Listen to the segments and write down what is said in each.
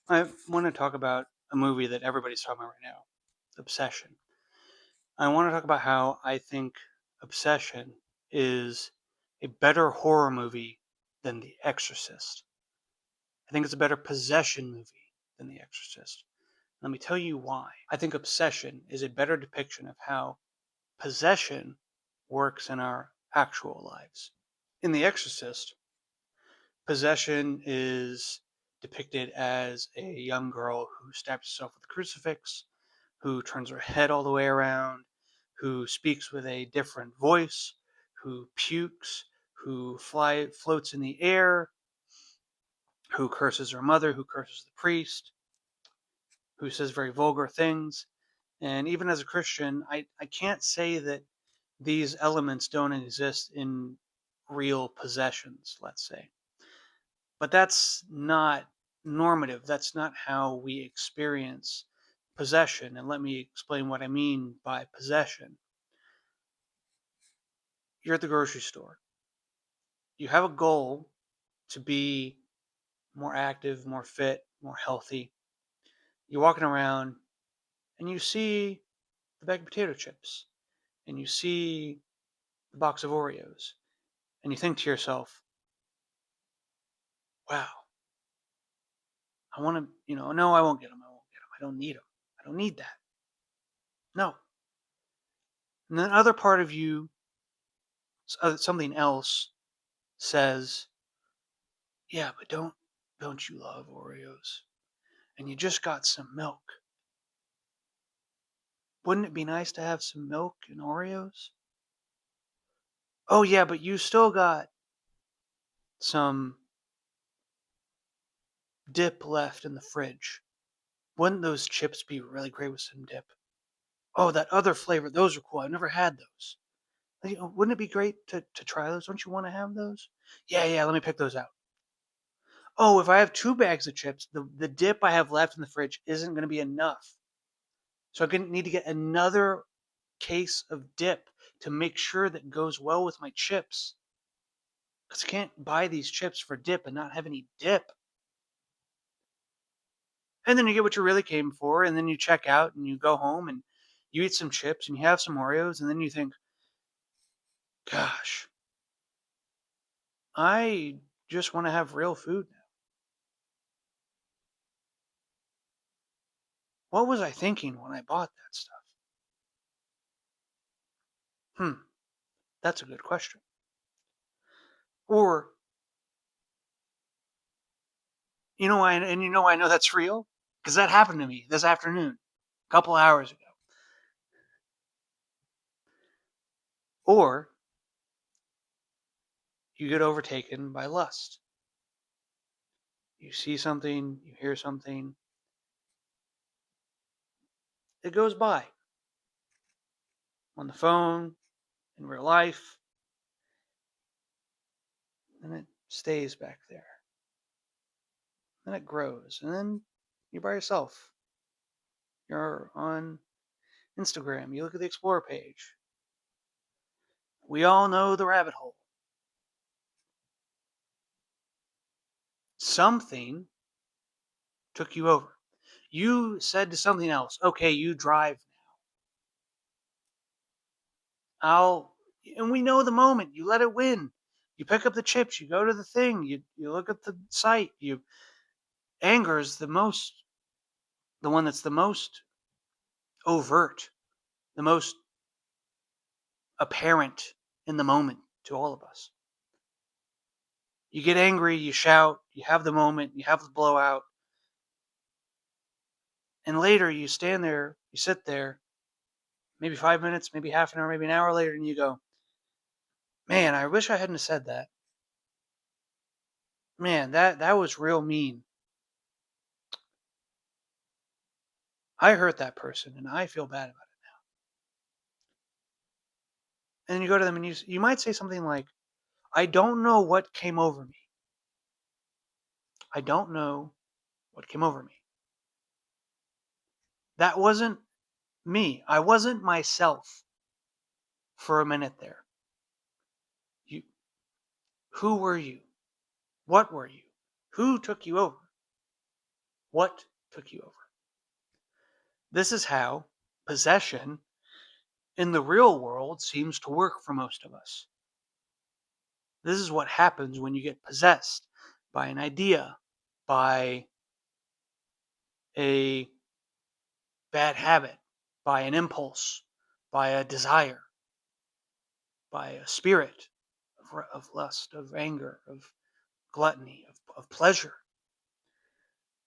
I want to talk about a movie that everybody's talking about right now, Obsession. I want to talk about how I think Obsession is a better horror movie than The Exorcist. I think it's a better possession movie than The Exorcist. Let me tell you why. I think Obsession is a better depiction of how possession works in our actual lives. In The Exorcist, possession is depicted as a young girl who stabs herself with a crucifix, who turns her head all the way around, who speaks with a different voice, who pukes, who floats in the air, who curses her mother, who curses the priest, who says very vulgar things. And even as a Christian, I can't say that these elements don't exist in real possessions, let's say. But that's not normative. That's not how we experience possession. And let me explain what I mean by possession. You're at the grocery store. You have a goal to be more active, more fit, more healthy. You're walking around and you see the bag of potato chips and you see the box of Oreos and you think to yourself, wow, I want to, no, I won't get them. I won't get them. I don't need them. I don't need that. No. And then other part of you, something else says, yeah, but don't you love Oreos? And you just got some milk. Wouldn't it be nice to have some milk and Oreos? Oh yeah, but you still got some dip left in the fridge. Wouldn't those chips be really great with some dip? Oh, that other flavor, those are cool. I've never had those. Wouldn't it be great to try those? Don't you want to have those? Yeah, let me pick those out. Oh, if I have 2 bags of chips, the dip I have left in the fridge isn't going to be enough. So I'm going to need to get another case of dip to make sure that goes well with my chips. Because I can't buy these chips for dip and not have any dip. And then you get what you really came for, and then you check out and you go home and you eat some chips and you have some Oreos, and then you think, gosh, I just want to have real food now. What was I thinking when I bought that stuff? That's a good question. Or, I know that's real because that happened to me this afternoon, a couple hours ago. Or you get overtaken by lust. You see something, you hear something, it goes by on the phone, in real life, and it stays back there. Then it grows, and then you're by yourself. You're on Instagram, you look at the Explore page. We all know the rabbit hole. Something took you over. You said to something else, okay, you drive now. And we know the moment. You let it win. You pick up the chips, you go to the thing, you look at the site, anger is the one that's the most overt, the most apparent in the moment to all of us. You get angry, you shout, you have the moment, you have the blowout, and later you stand there, you sit there, maybe 5 minutes, maybe half an hour, maybe an hour later, and you go, man, I wish I hadn't said that. Man, that was real mean. I hurt that person, and I feel bad about it. And then you go to them and you might say something like, I don't know what came over me. I don't know what came over me. That wasn't me. I wasn't myself for a minute there. You, who were you? What were you? Who took you over? What took you over? This is how possession in the real world seems to work for most of us. This is what happens when you get possessed by an idea, by a bad habit, by an impulse, by a desire, by a spirit of lust, of anger, of gluttony, of pleasure.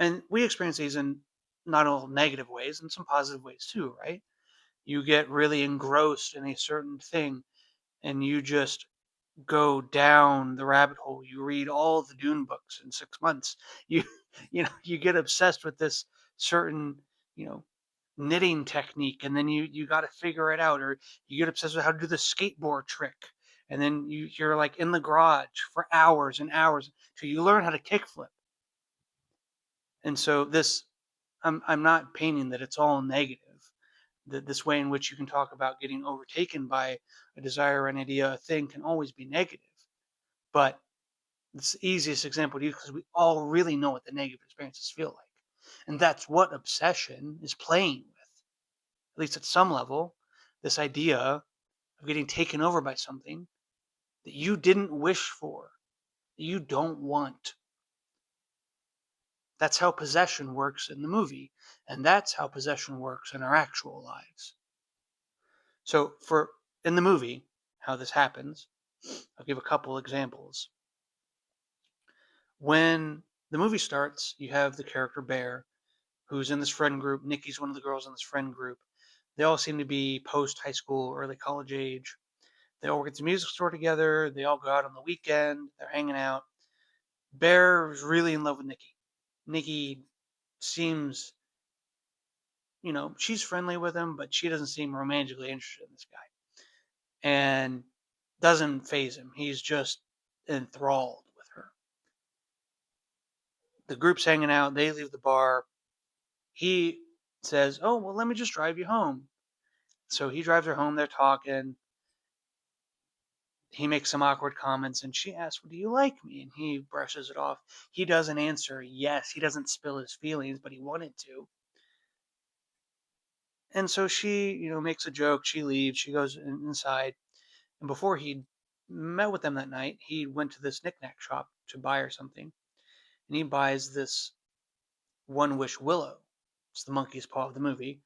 And we experience these in not all negative ways, and some positive ways too, right? You get really engrossed in a certain thing and you just go down the rabbit hole. You read all the Dune books in 6 months. You you get obsessed with this certain, you know, knitting technique, and then you got to figure it out, or you get obsessed with how to do the skateboard trick, and then you're like in the garage for hours and hours till you learn how to kickflip. And so this, I'm not painting that it's all negative. That this way in which you can talk about getting overtaken by a desire, an idea, a thing can always be negative. But it's the easiest example to use because we all really know what the negative experiences feel like. And that's what obsession is playing with, at least at some level. This idea of getting taken over by something that you didn't wish for, that you don't want. That's how possession works in the movie, and that's how possession works in our actual lives. So, for in the movie, how this happens, I'll give a couple examples. When the movie starts, you have the character Bear, who's in this friend group. Nikki's one of the girls in this friend group. They all seem to be post high school, early college age. They all work at the music store together. They all go out on the weekend. They're hanging out. Bear is really in love with Nikki. Nikki seems, she's friendly with him, but she doesn't seem romantically interested in this guy. And doesn't faze him. He's just enthralled with her. The group's hanging out. They leave the bar. He says, "Oh, well, let me just drive you home." So he drives her home. They're talking. He makes some awkward comments, and she asks, "Well, do you like me?" And he brushes it off. He doesn't answer yes. He doesn't spill his feelings, but he wanted to. And so she, makes a joke. She leaves. She goes inside. And before he met with them that night, he went to this knickknack shop to buy her something. And he buys this One Wish Willow. It's the monkey's paw of the movie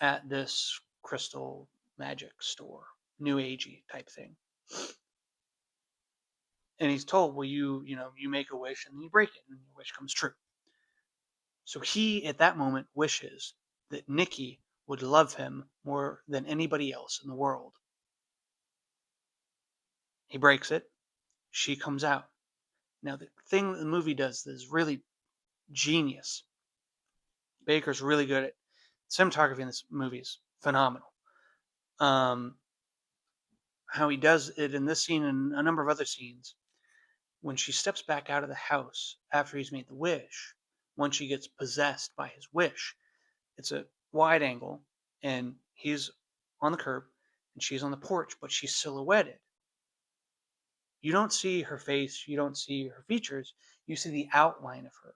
at this crystal magic store, new agey type thing. And he's told, well, you make a wish and you break it and your wish comes true. So he, at that moment, wishes that Nikki would love him more than anybody else in the world. He breaks it. She comes out. Now, the thing the movie does that is really genius. Baker's really good at cinematography in this movie is phenomenal. How he does it in this scene and a number of other scenes. When she steps back out of the house after he's made the wish, once she gets possessed by his wish, it's a wide angle, and he's on the curb, and she's on the porch, but she's silhouetted. You don't see her face, you don't see her features, you see the outline of her,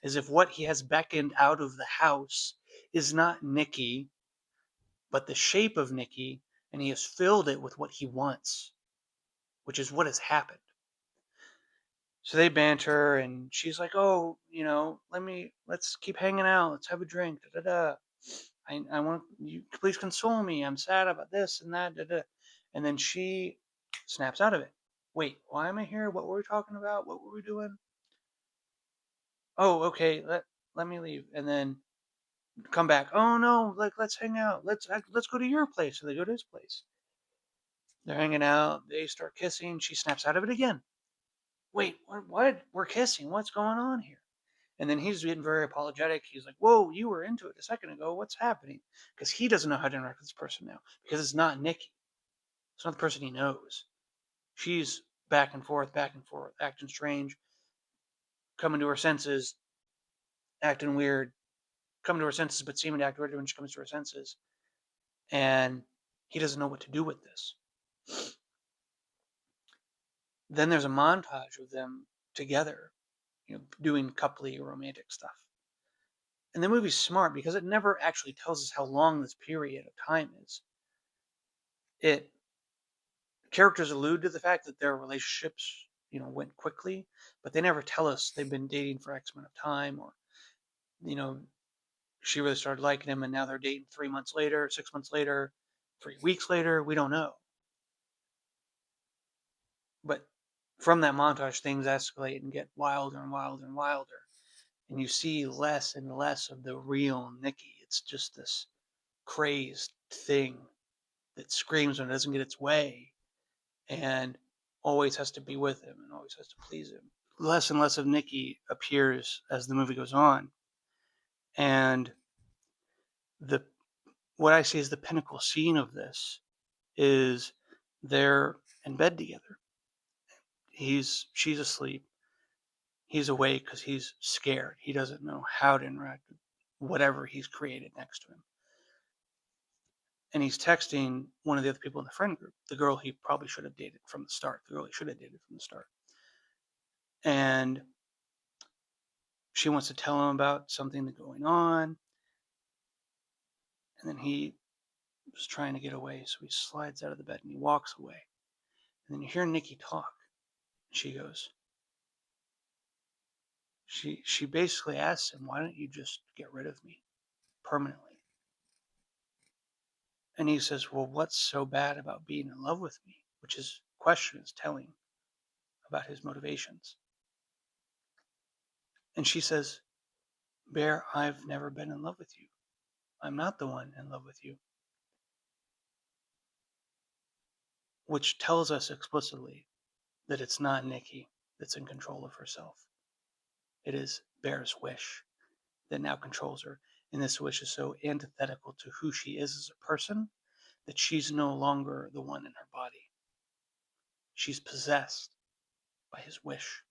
as if what he has beckoned out of the house is not Nikki, but the shape of Nikki, and he has filled it with what he wants, which is what has happened. So they banter, and she's like, "Oh, let's keep hanging out. Let's have a drink. Da da da. I want you. Please console me. I'm sad about this and that. Da da." And then she snaps out of it. Wait, why am I here? What were we talking about? What were we doing? Oh, okay. Let me leave, and then come back. Oh no, let's hang out. Let's go to your place. So they go to his place. They're hanging out. They start kissing. She snaps out of it again. Wait, what? We're kissing. What's going on here? And then he's getting very apologetic. He's like, "Whoa, you were into it a second ago. What's happening?" Because he doesn't know how to interact with this person now. Because it's not Nikki. It's not the person he knows. She's back and forth, acting strange, coming to her senses, acting weird, coming to her senses, but seeming to act weird when she comes to her senses. And he doesn't know what to do with this. Then there's a montage of them together, doing coupley romantic stuff. And the movie's smart because it never actually tells us how long this period of time is. Characters allude to the fact that their relationships, went quickly, but they never tell us they've been dating for X amount of time, or, you know, she really started liking him and now they're dating 3 months later, 6 months later, 3 weeks later. We don't know. But from that montage, things escalate and get wilder and wilder and wilder. And you see less and less of the real Nikki. It's just this crazed thing that screams when it doesn't get its way and always has to be with him and always has to please him. Less and less of Nikki appears as the movie goes on. And what I see as the pinnacle scene of this is they're in bed together. She's asleep. He's awake because he's scared. He doesn't know how to interact with whatever he's created next to him. And he's texting one of the other people in the friend group, the girl he probably should have dated from the start, And she wants to tell him about something that's going on. And then he was trying to get away, so he slides out of the bed and he walks away. And then you hear Nikki talk. She goes, she basically asks him, why don't you just get rid of me permanently? And he says, well, what's so bad about being in love with me? Which his question is telling about his motivations. And she says, Bear, I've never been in love with you. I'm not the one in love with you. Which tells us explicitly that it's not Nikki that's in control of herself. It is Bear's wish that now controls her. And this wish is so antithetical to who she is as a person that she's no longer the one in her body. She's possessed by his wish.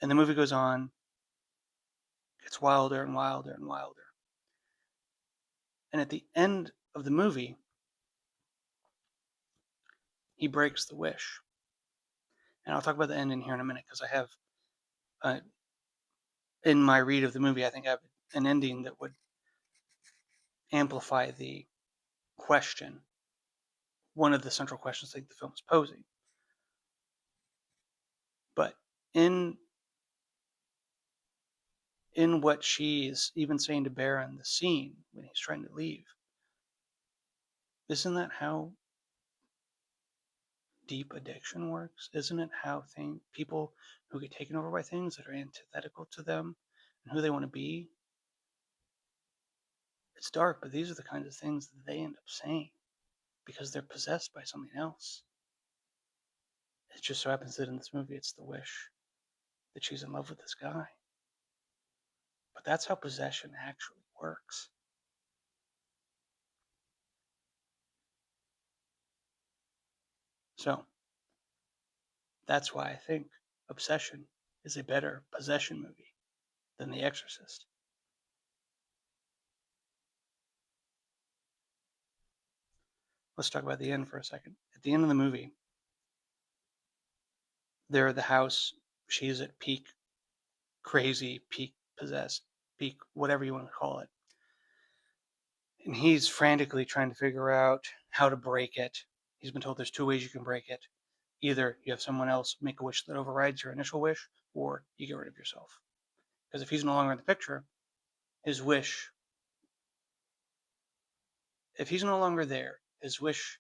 And the movie goes on, gets wilder and wilder and wilder. And at the end of the movie, he breaks the wish. And I'll talk about the ending here in a minute because I have, in my read of the movie, I think I have an ending that would amplify the question, one of the central questions I think the film is posing. But in what she is even saying to Bear in the scene when he's trying to leave, isn't that how deep addiction works? Isn't it how people who get taken over by things that are antithetical to them and who they want to be? It's dark, but these are the kinds of things that they end up saying because they're possessed by something else. It just so happens that in this movie, it's the wish that she's in love with this guy. But that's how possession actually works. So that's why I think Obsession is a better possession movie than The Exorcist. Let's talk about the end for a second. At the end of the movie, they're at the house. She's at peak crazy, peak possessed, peak whatever you want to call it. And he's frantically trying to figure out how to break it. He's been told there's 2 ways you can break it. Either you have someone else make a wish that overrides your initial wish, or you get rid of yourself. Because if he's no longer in the picture, his wish, if he's no longer there, his wish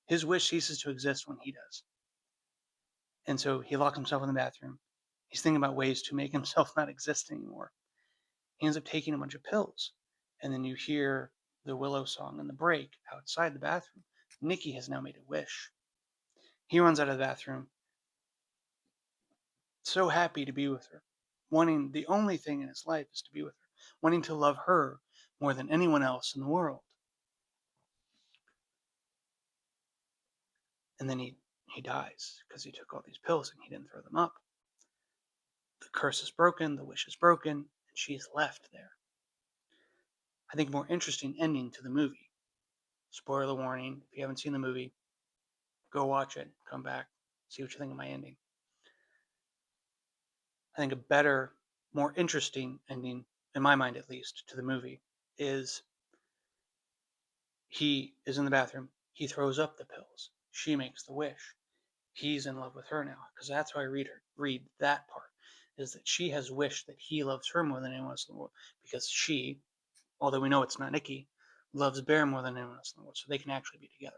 ceases to exist when he does. And so he locks himself in the bathroom. He's thinking about ways to make himself not exist anymore. He ends up taking a bunch of pills. And then you hear the Willow song in the break outside the bathroom. Nikki has now made a wish. He runs out of the bathroom, so happy to be with her, wanting the only thing in his life is to be with her, wanting to love her more than anyone else in the world. And then he dies because he took all these pills and he didn't throw them up. The curse is broken, the wish is broken, and she's left there. I think more interesting ending to the movie. Spoiler warning, if you haven't seen the movie, go watch it, come back, see what you think of my ending. I think a better, more interesting ending, in my mind at least, to the movie is he is in the bathroom. He throws up the pills. She makes the wish. He's in love with her now, because that's why I read that part, is that she has wished that he loves her more than anyone else in the world, because she, although we know it's not Nikki, loves Bear more than anyone else in the world, so they can actually be together.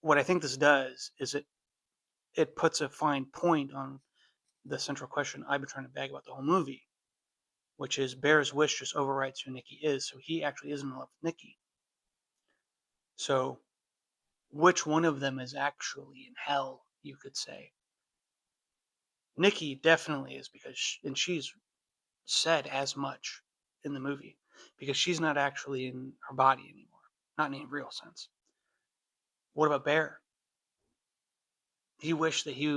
What I think this does is it puts a fine point on the central question I've been trying to bag about the whole movie, which is Bear's wish just overrides who Nikki is, so he actually is in love with Nikki. So which one of them is actually in hell, you could say? Nikki definitely is, and she's said as much in the movie, because she's not actually in her body anymore, not in any real sense. What about Bear? He wished that he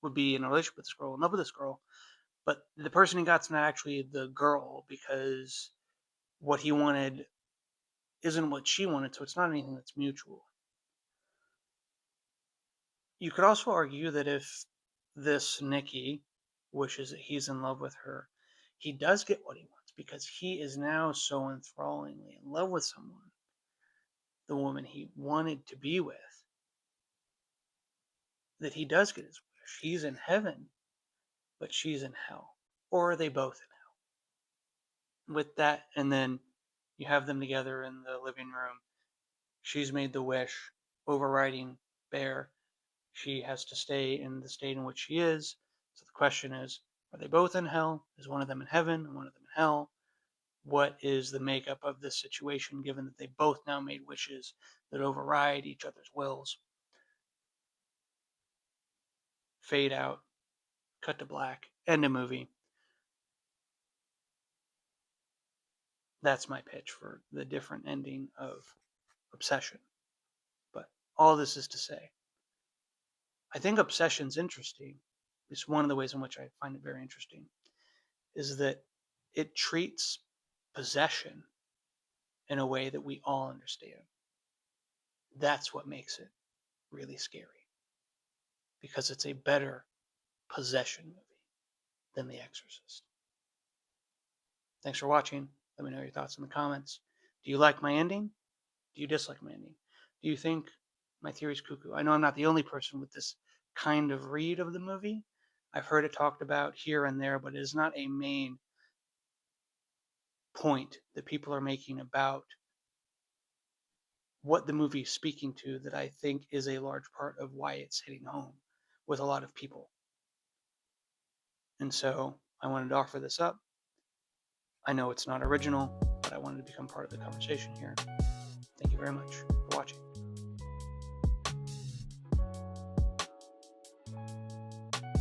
would be in a relationship with this girl, in love with this girl, but the person he got's not actually the girl, because what he wanted isn't what she wanted, so it's not anything that's mutual. You could also argue that if this Nikki wishes that he's in love with her, he does get what he wants, because he is now so enthrallingly in love with someone, the woman he wanted to be with, that he does get his wish. He's in heaven, but she's in hell. Or are they both in hell? With that, and then you have them together in the living room. She's made the wish, overriding Bear. She has to stay in the state in which she is. So the question is, are they both in hell? Is one of them in heaven and one of them in hell? What is the makeup of this situation, given that they both now made wishes that override each other's wills? Fade out, cut to black, end a movie. That's my pitch for the different ending of Obsession. But all this is to say, I think Obsession's interesting. It's one of the ways in which I find it very interesting, is that it treats possession in a way that we all understand. That's what makes it really scary, because it's a better possession movie than The Exorcist. Thanks for watching. Let me know your thoughts in the comments. Do you like my ending? Do you dislike my ending? Do you think my theory's cuckoo? I know I'm not the only person with this kind of read of the movie. I've heard it talked about here and there, but it is not a main point that people are making about what the movie is speaking to, that I think is a large part of why it's hitting home with a lot of people. And so I wanted to offer this up. I know it's not original, but I wanted to become part of the conversation here. Thank you very much for watching.